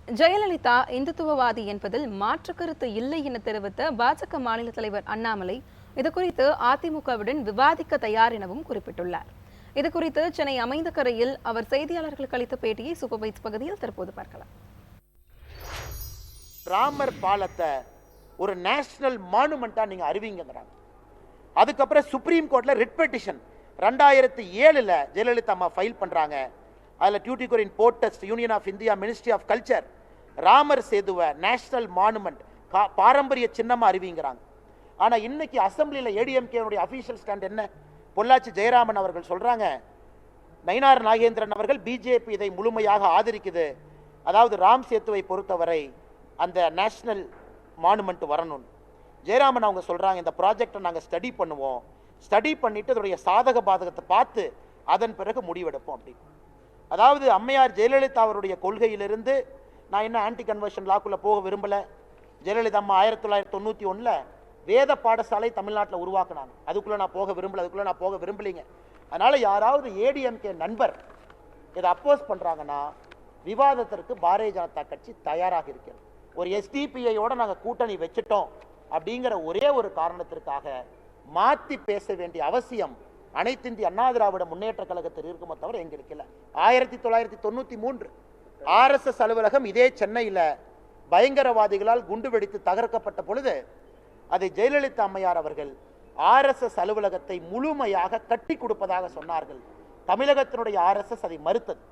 ஜெயலலிதா இந்துத்துவவாதி என்பதில் மாற்று கருத்து இல்லை என தெரிவித்த பாஜக மாநில தலைவர் அண்ணாமலை இதுகுறித்து அதிமுகவுடன் விவாதிக்க தயார் எனவும் குறிப்பிட்டுள்ளார். இதுகுறித்து சென்னை அமைந்தகரையில் அவர் செய்தியாளர்களுக்கு அளித்த பேட்டியை சூப்பர்வைஸ் பகுதியில் தற்போது பார்க்கலாம். ராமர் பாலத்தை ஒரு நேஷனல் மானுமெண்டா நீங்க அறிவிங்கிறாங்க. அதுக்கப்புறம் சுப்ரீம் கோர்ட்ல ரிட் பெட்டிஷன் 2007 ஜெயலலிதா அம்மா ஃபைல் பண்றாங்க. அதில் Tuticorin port trust union of India ministry of culture Ramar சேதுவை நேஷனல் மானுமெண்ட் பாரம்பரிய சின்னமா அறிவிங்கிறாங்க. ஆனா இன்னைக்கு அசம்பிளியில் ஏடிஎம்கே அபிஷியல் ஸ்டாண்ட் என்ன? பொள்ளாச்சி ஜெயராமன் அவர்கள் சொல்றாங்க, நயினார் நாகேந்திரன் அவர்கள் பிஜேபி இதை முழுமையாக ஆதரிக்குது, அதாவது ராம் சேத்துவை பொறுத்தவரை அந்த நேஷனல் மானுமெண்ட் வரணும். ஜெயராமன் அவங்க சொல்றாங்க, இந்த ப்ராஜெக்டை நாங்கள் ஸ்டடி பண்ணுவோம், ஸ்டடி பண்ணிட்டு அதோடைய சாதக பாதகத்தை பார்த்து அதன் பிறகு முடிவெடுப்போம் அப்படி. அதாவது அம்மையார் ஜெயலலிதா அவருடைய கொள்கையிலிருந்து நான் என்ன ஆன்டி கன்வர்ஷன் லாக்குள்ள போக விரும்பல. ஜெயலலிதா அம்மா 1991 வேத பாடசாலை தமிழ்நாட்டில் உருவாக்குனாங்க. அதுக்குள்ள நான் போக விரும்பலைங்க. அதனால யாராவது ஏடிஎம்கே நண்பர் இதை அப்போஸ் பண்றாங்கன்னா விவாதத்திற்கு பாரதிய ஜனதா கட்சி தயாராக இருக்கிறது. ஒரு எஸ்டிபிஐயோட நாங்கள் கூட்டணி வச்சுட்டோம் அப்படிங்கிற ஒரே ஒரு காரணத்திற்காக மாற்றி பேச வேண்டிய அவசியம் அனைத்து இந்திய அண்ணா திராவிட முன்னேற்ற கழகத்தில் இருக்குமே தவிர எங்களுக்கு இல்லை. 1993 RSS அலுவலகம் இதே சென்னையில் பயங்கரவாதிகளால் குண்டு வெடித்து தகர்க்கப்பட்ட பொழுது அதை ஜெயலலிதா அம்மையார் அவர்கள் RSS அலுவலகத்தை முழுமையாக கட்டி கொடுப்பதாக சொன்னார்கள். தமிழகத்தினுடைய RSS அதை மறுத்தது.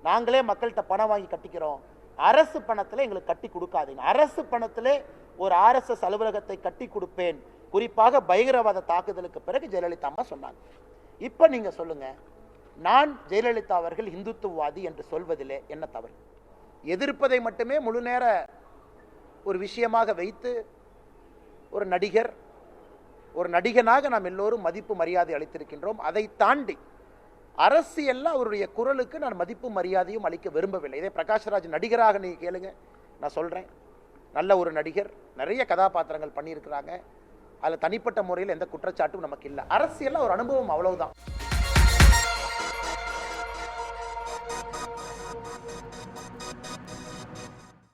நாங்களே மக்கள்கிட்ட பணம் வாங்கி கட்டிக்கிறோம், அரசு பணத்தில் எங்களுக்கு கட்டி கொடுக்காதீங்க. அரசு பணத்திலே ஒரு RSS அலுவலகத்தை கட்டி கொடுப்பேன், குறிப்பாக பயங்கரவாத தாக்குதலுக்கு பிறகு ஜெயலலிதா அம்மா சொன்னாங்க. இப்ப நீங்க சொல்லுங்க, நான் ஜெயலலிதா அவர்கள் இந்துத்துவவாதி என்று சொல்வதிலே என்ன தவறு? எதிர்ப்பதை மட்டுமே முழு நேர ஒரு விஷயமாக வைத்து ஒரு நடிகனாக நாம் எல்லோரும் மதிப்பு மரியாதை அளித்திருக்கின்றோம். அதை தாண்டி அரசியல்ல அவருடைய குரலுக்கு நான் மதிப்பு மரியாதையும் அளிக்க விரும்பவில்லை. இதே பிரகாஷ்ராஜ் நடிகராக நீங்க கேளுங்க, நான் சொல்றேன், நல்ல ஒரு நடிகர், நிறைய கதாபாத்திரங்கள் பண்ணியிருக்கிறாங்க. அதில் தனிப்பட்ட முறையில் எந்த குற்றச்சாட்டும் நமக்கு இல்லை. அரசியல்ல ஒரு அனுபவம், அவ்வளவுதான்.